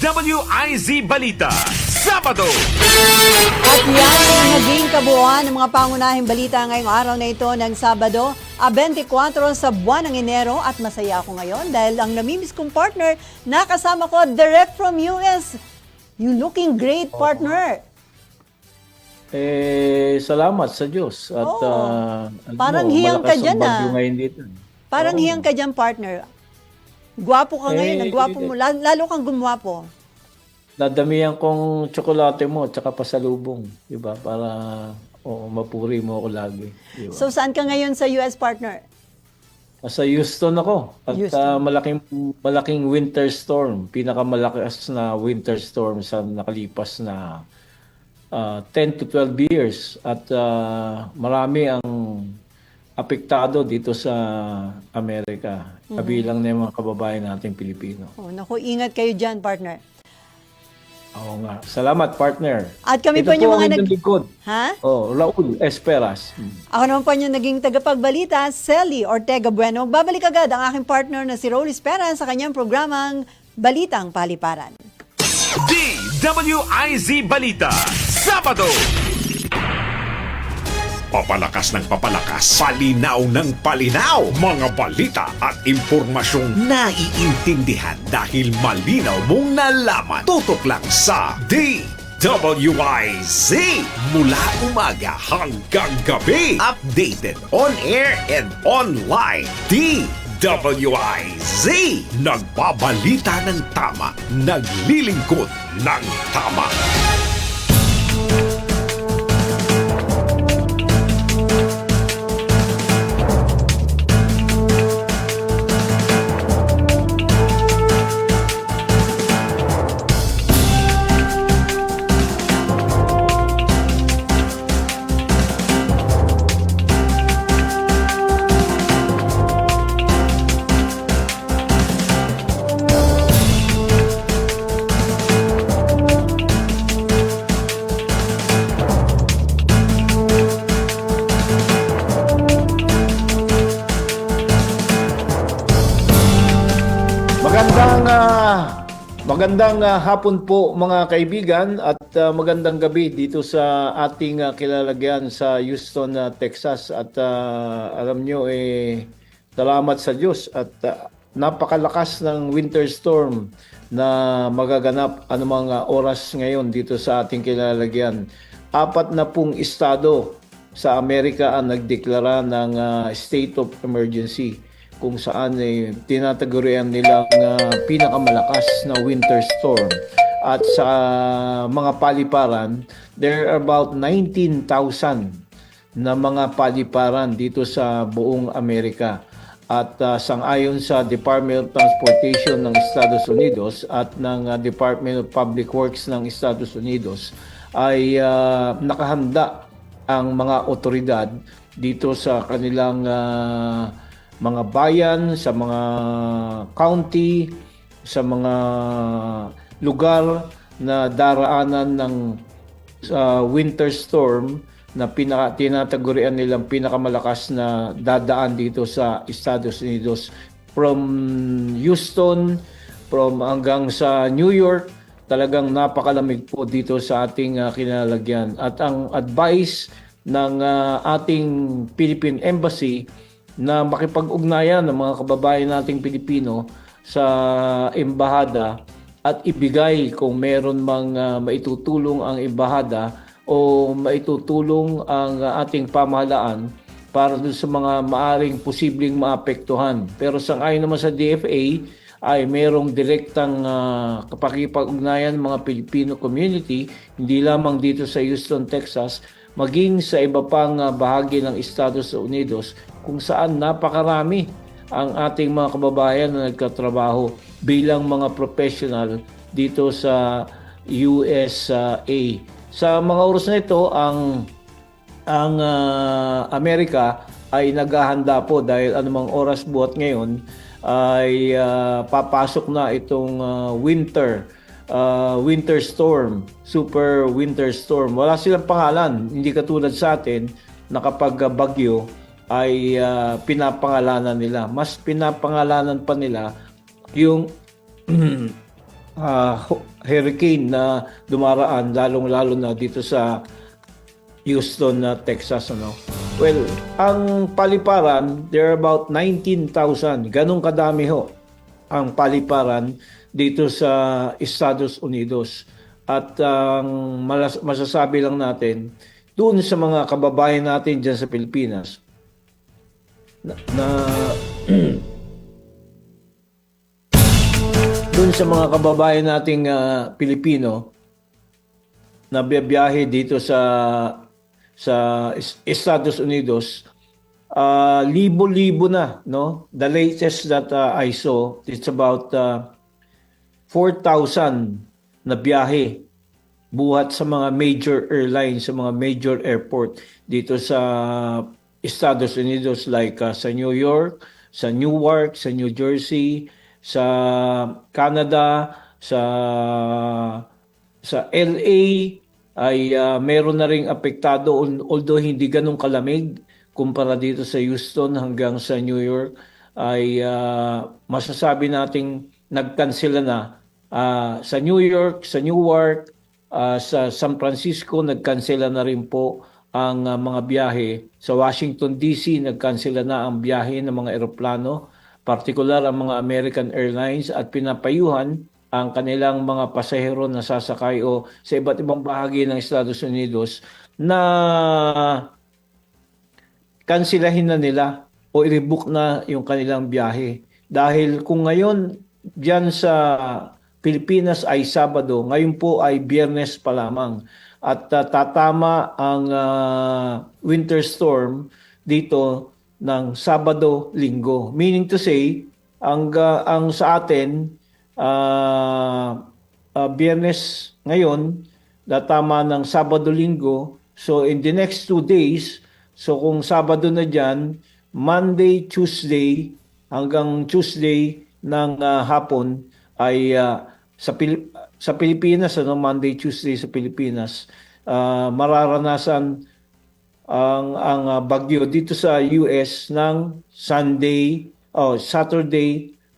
DWIZ Balita, Sabado. At yan ang naging kabuuan ng mga pangunahing balita ngayong araw na ito ng Sabado, 24 sa buwan ng Enero. At masaya ako ngayon dahil ang namimiss kong partner na kasama ko direct from US. You looking great, partner. Salamat sa Diyos. At parang hiyang ka dyan, ngayon dito. Parang hiyang ka dyan, partner. Gwapo ka ngayon, gwapo mo. Lalo kang gumwapo. Dadamihan kong tsokolate mo at saka pasalubong, di ba? Para mapuri mo ako lagi. Diba? So saan ka ngayon sa US, partner? Sa Houston ako. At Houston. malaking winter storm. Pinakamalakas na winter storm sa nakalipas na 10 to 12 years. At marami ang apektado dito sa Amerika. Kabilang na yung mga kababayan nating Pilipino. Oh, naku, ingat kayo dyan, partner. Oo nga. Salamat, partner. At kami Ito pa yung po mga ang inyong likod. Ha? Raul Esperas. Ako naman po yung naging tagapagbalita, Sally Ortega Bueno. Babalik agad ang aking partner na si Raul Esperas sa kanyang programang Balitang Paliparan. DWIZ Balita, Sabado. Papalakas ng papalakas, palinaw ng palinaw, mga balita at impormasyong naiintindihan dahil malinaw mong nalaman. Tutok lang sa DWIZ. Mula umaga hanggang gabi, updated on air and online. DWIZ. Nagbabalita ng tama, naglilingkod ng tama. Magandang hapon po mga kaibigan at magandang gabi dito sa ating kilalagyan sa Houston, Texas. At alam nyo, salamat sa Diyos at napakalakas ng winter storm na magaganap anumang oras ngayon dito sa ating kilalagyan. 40 estado sa Amerika ang nagdeklara ng state of emergency, kung saan tinatagurian nilang pinakamalakas na winter storm. At sa mga paliparan, there are about 19,000 na mga paliparan dito sa buong Amerika. At sangayon sa Department of Transportation ng Estados Unidos at ng Department of Public Works ng Estados Unidos ay nakahanda ang mga otoridad dito sa kanilang mga bayan, sa mga county, sa mga lugar na daraanan ng winter storm na tinatagurian nilang pinakamalakas na dadaan dito sa Estados Unidos. From Houston, hanggang sa New York, talagang napakalamig po dito sa ating kinalagyan. At ang advice ng ating Philippine Embassy na makipag-ugnayan ng mga kababayan nating Pilipino sa embahada at ibigay kung meron mang maitutulong ang embahada o maitutulong ang ating pamahalaan para dun sa mga maaring posibleng maapektuhan. Pero sangayon naman sa DFA ay merong direktang pakikipag-ugnayan ng mga Filipino community, hindi lamang dito sa Houston, Texas, maging sa iba pang bahagi ng Estados Unidos, kung saan napakarami ang ating mga kababayan na nagkatrabaho bilang mga professional dito sa USA. Sa mga oras na ito, ang Amerika ay naghahanda po dahil anumang oras buhat ngayon ay papasok na itong winter storm, super winter storm. Wala silang pangalan, hindi katulad sa atin na kapag bagyo ay pinapangalanan nila. Mas pinapangalanan pa nila yung hurricane na dumaraan, lalong-lalo na dito sa Houston, Texas, ano. Well, ang paliparan, there are about 19,000. Ganong kadami ho ang paliparan dito sa Estados Unidos. At ang masasabi lang natin, doon sa mga kababayan natin dyan sa Pilipinas, na doon sa mga kababayan nating Pilipino na biyahe dito sa Estados Unidos, libo-libo na, no? The latest that I saw, it's about 4,000 na biyahe buhat sa mga major airlines, sa mga major airport dito sa Estados Unidos, like sa New York, sa Newark, sa New Jersey, sa Canada, sa LA ay meron na ring apektado, although hindi ganun kalamig kumpara dito sa Houston hanggang sa New York, ay masasabi nating nagkansela na sa New York, sa Newark, sa San Francisco nagkansela na rin po ang mga biyahe. Sa Washington DC nagkansela na ang biyahe ng mga eroplano, partikular ang mga American Airlines, at pinapayuhan ang kanilang mga pasahero na sasakay o sa iba't ibang bahagi ng Estados Unidos na kansilahin na nila o i-rebook na yung kanilang biyahe. Dahil kung ngayon diyan sa Pilipinas ay Sabado, ngayon po ay Biyernes pa lamang. At tatama ang winter storm dito ng Sabado, Linggo. Meaning to say, ang sa atin, Biyernes ngayon, datama ng Sabado, Linggo. So in the next 2 days, so kung Sabado na dyan, Monday, Tuesday, hanggang Tuesday ng hapon ay sa Pilipinas, Monday, Tuesday sa Pilipinas, mararanasan ang bagyo dito sa US ng Saturday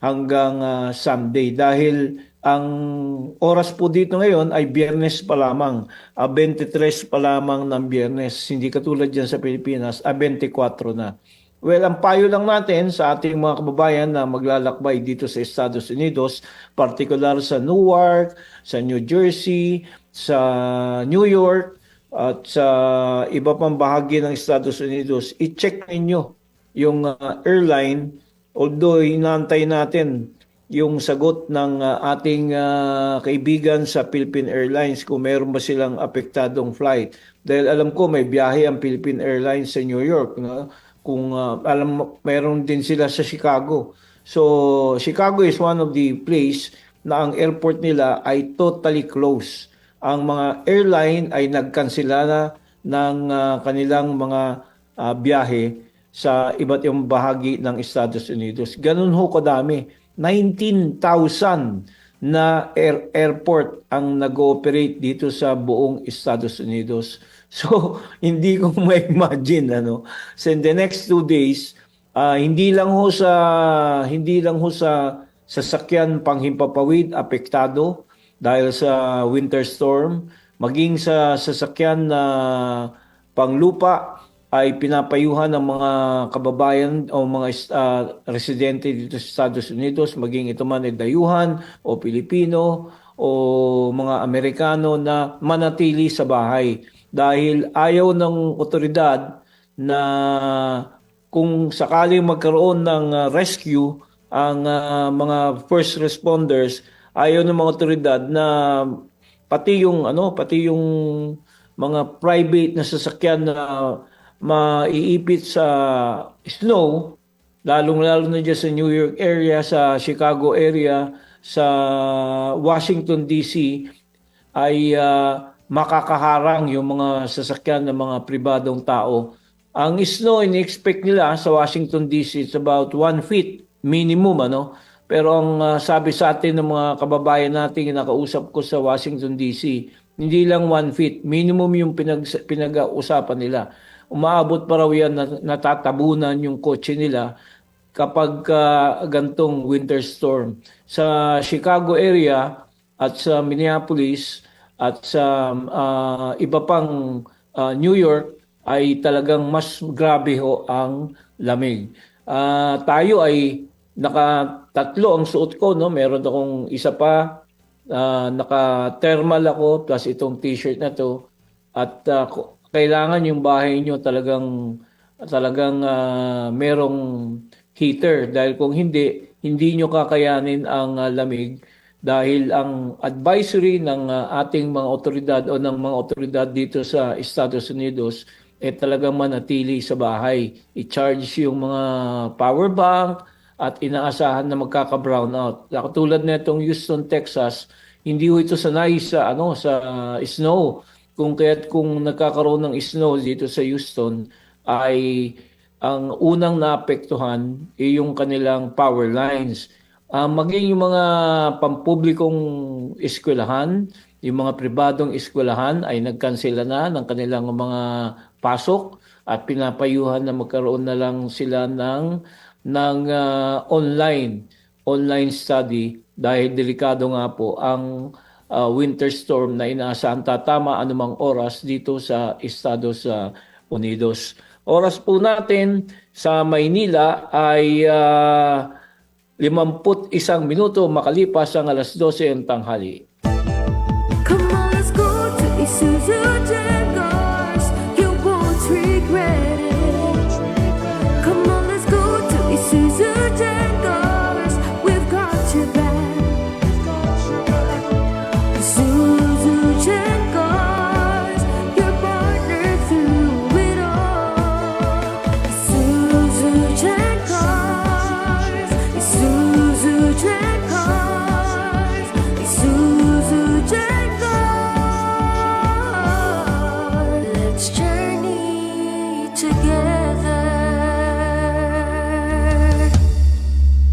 hanggang Sunday, dahil ang oras po dito ngayon ay Biyernes pa lamang, 23 pa lamang ng Biyernes, hindi katulad dyan sa Pilipinas, 24 na. Well, ang payo lang natin sa ating mga kababayan na maglalakbay dito sa Estados Unidos, particular sa Newark, sa New Jersey, sa New York, at sa iba pang bahagi ng Estados Unidos, i-check ninyo yung airline, although inaantay natin yung sagot ng ating kaibigan sa Philippine Airlines kung meron ba silang apektadong flight. Dahil alam ko may biyahe ang Philippine Airlines sa New York, no? Kung meron din sila sa Chicago. So Chicago is one of the place na ang airport nila ay totally closed. Ang mga airline ay nagkansela na ng kanilang mga biyahe sa iba't ibang bahagi ng Estados Unidos. Ganun ho kadami. 19,000 na airport ang nag-ooperate dito sa buong Estados Unidos. So, hindi ko ma-imagine So in the next 2 days, hindi lang ho sa sasakyan panghimpapawid apektado dahil sa winter storm, maging sa sasakyan na panglupa ay pinapayuhan ng mga kababayan o mga residente dito sa Estados Unidos, maging ito man ay dayuhan o Pilipino o mga Amerikano, na manatili sa bahay. Dahil ayaw ng otoridad na kung sakaling magkaroon ng rescue ang mga first responders, ayaw ng mga otoridad na pati yung mga private na sasakyan na maiipit sa snow, lalong-lalo na dyan sa New York area, sa Chicago area, sa Washington DC, ay makakaharang yung mga sasakyan ng mga pribadong tao. Ang snow, ini-expect nila sa Washington DC, it's about 1 feet minimum, Pero ang sabi sa atin ng mga kababayan natin na nakausap ko sa Washington DC, hindi lang 1 feet, minimum yung pinag-uusapan nila. Umaabot pa raw yan na natatabunan yung kotse nila kapag gantong winter storm. Sa Chicago area, at sa Minneapolis at sa iba pang New York ay talagang mas grabe ho ang lamig. Tayo ay naka-tatlo ang suot ko, no? Meron akong isa pa, naka-thermal ako plus itong t-shirt na to. At kailangan yung bahay nyo talagang merong heater dahil kung hindi nyo kakayanin ang lamig dahil ang advisory ng ating mga otoridad o ng mga otoridad dito sa Estados Unidos talagang manatili sa bahay. I-charge yung mga power bank at inaasahan na magkaka-brownout. Katulad nitong Houston, Texas, hindi ho ito sanay sa snow. Kung nagkakaroon ng snow dito sa Houston ay ang unang naapektuhan ay yung kanilang power lines. Maging yung mga pampublikong eskwelahan, yung mga pribadong eskwelahan ay nagkansela na ng kanilang mga pasok at pinapayuhan na magkaroon na lang sila ng online study dahil delikado nga po ang winter storm na inaasahan tatama anumang oras dito sa Estados Unidos. Oras po natin sa Maynila ay 51 minuto makalipas ang alas 12 ng tanghali. Come on, let's go to Isuzu Jaguars. You won't regret it. Come on, let's go to Isuzu Jaguars. We've got your back. Isuzu Jaguars, your partner through it all. Isuzu Jaguars, Isuzu Jaguars, Isuzu Jaguars. Let's journey together.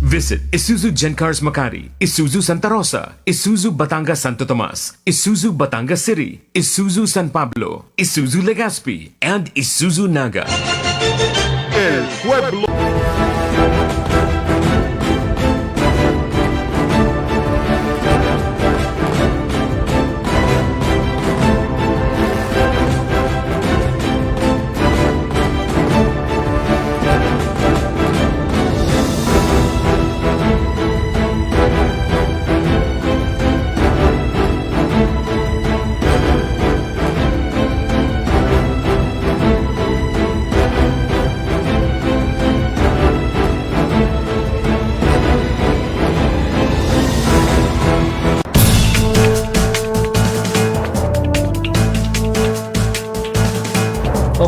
Visit Isuzu Gencars Makati, Isuzu Santa Rosa, Isuzu Batangas Santo Tomas, Isuzu Batangas City, Isuzu San Pablo, Isuzu Legazpi, and Isuzu Naga. El Pueblo.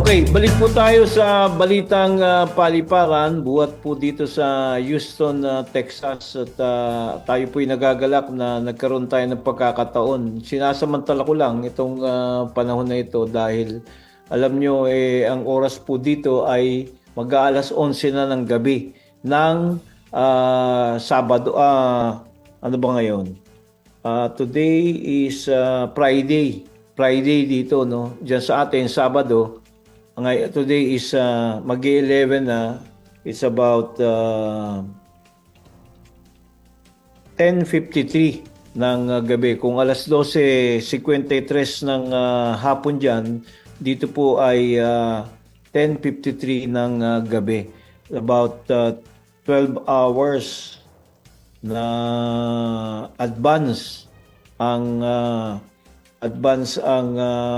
Okay, balik po tayo sa balitang paliparan, buhat po dito sa Houston, Texas at tayo po'y nagagalak na nagkaroon tayo ng pagkakataon. Sinasamantala ko lang itong panahon na ito dahil alam nyo ang oras po dito ay mag-aalas 11 na ng gabi ng Sabado. Ano ba ngayon? Today is Friday dito, no? Diyan sa atin, Sabado. Today is mag-11 na. It's about 10:53 ng gabi. Kung alas 12:53 ng hapon dyan, dito po ay 10:53 ng gabi. About 12 hours na advance ang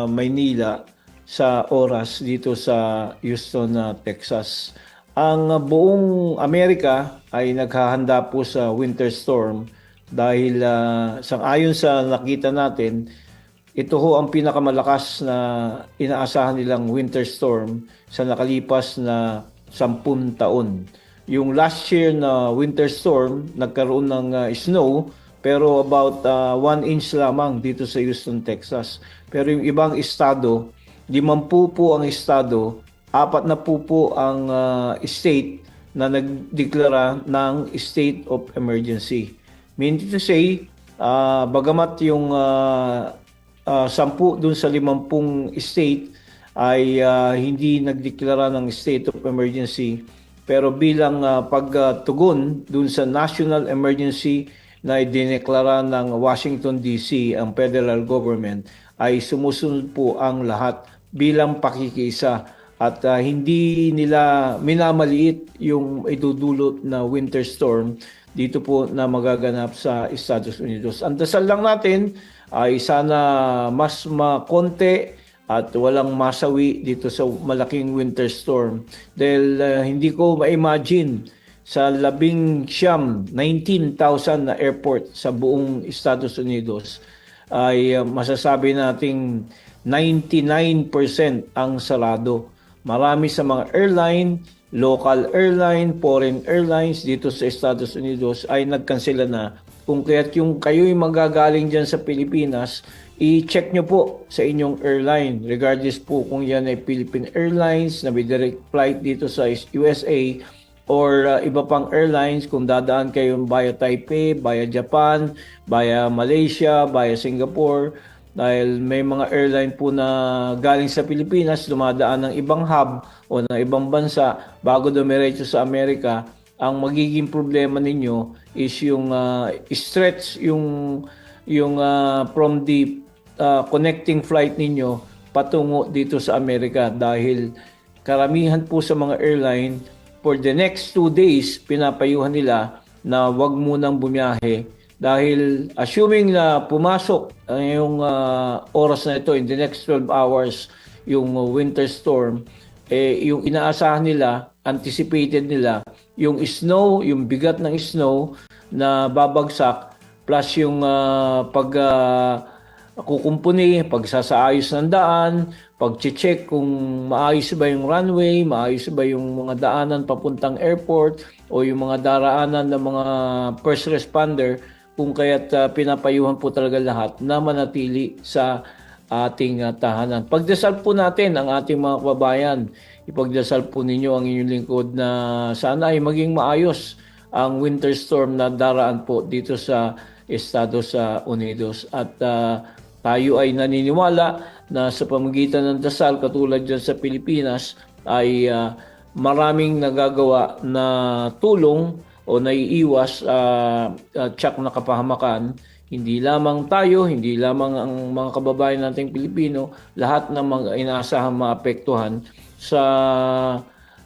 Maynila sa oras dito sa Houston, Texas. Ang buong Amerika ay naghahanda po sa winter storm dahil ayon sa nakita natin, ito ho ang pinakamalakas na inaasahan nilang winter storm sa nakalipas na 10 taon. Yung last year na winter storm, nagkaroon ng snow pero about 1 inch lamang dito sa Houston, Texas. Pero yung ibang estado, 50 po ang estado, 4 na po ang state na nagdeklara ng state of emergency. Meaning to say, bagamat yung 10 dun sa 50 state ay hindi nagdeklara ng state of emergency, pero bilang pagtugon dun sa national emergency na idineklara ng Washington DC, ang federal government, ay sumusunod po ang lahat bilang pakikisa at hindi nila minamaliit yung idudulot na winter storm dito po na magaganap sa Estados Unidos. Ang dasal lang natin ay sana mas makonti at walang masawi dito sa malaking winter storm dahil hindi ko ma-imagine sa 19,000 na airport sa buong Estados Unidos ay masasabi nating 99% ang sarado. Marami sa mga airline, local airline, foreign airlines dito sa Estados Unidos ay nagkansela na. Kung kaya't yung kayo'y magagaling dyan sa Pilipinas, i-check nyo po sa inyong airline. Regardless po kung yan ay Philippine Airlines na may direct flight dito sa USA or iba pang airlines, kung dadaan kayo via Taipei, via Japan, via Malaysia, via Singapore, dahil may mga airline po na galing sa Pilipinas, dumadaan ng ibang hub o ng ibang bansa bago dumiretso sa Amerika, ang magiging problema ninyo is yung stretch yung from the connecting flight ninyo patungo dito sa Amerika dahil karamihan po sa mga airline for the next 2 days pinapayuhan nila na wag munang bumiyahe dahil assuming na pumasok yung oras na ito in the next 12 hours yung winter storm, yung inaasahan nila, anticipated nila, yung snow, yung bigat ng snow na babagsak plus yung kukumpuni, pagsasaayos ng daan, pag-check kung maayos ba yung runway, maayos ba yung mga daanan papuntang airport o yung mga daraanan ng mga first responder, kung kaya't pinapayuhan po talaga lahat na manatili sa ating tahanan. Pagdasal po natin ang ating mga kababayan. Ipagdasal po ninyo ang inyong lingkod na sana ay maging maayos ang winter storm na daraan po dito sa Estados Unidos. At tayo ay naniniwala na sa pamamagitan ng dasal katulad dyan sa Pilipinas ay maraming nagagawa na tulong o naiiwas tsak na kapahamakan. Hindi lamang tayo, hindi lamang ang mga kababayan nating Pilipino, lahat ng mga inaasahang maapektuhan sa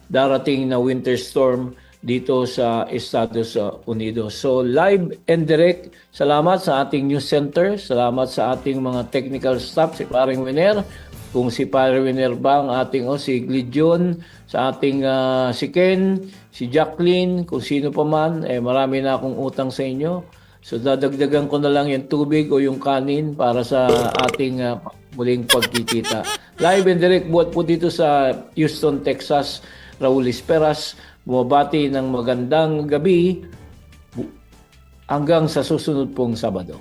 darating na winter storm dito sa Estados Unidos. So live and direct, salamat sa ating news center, salamat sa ating mga technical staff, si Paring Winer, kung si Paring Winer ba ang ating si Glidion, sa ating si Ken, si Jacqueline, kung sino pa man, marami na akong utang sa inyo. So dadagdagan ko na lang yung tubig o yung kanin para sa ating muling pagkikita. Live and direct buhat po dito sa Houston, Texas, Raul Esperas, bumabati ng magandang gabi hanggang sa susunod pong Sabado.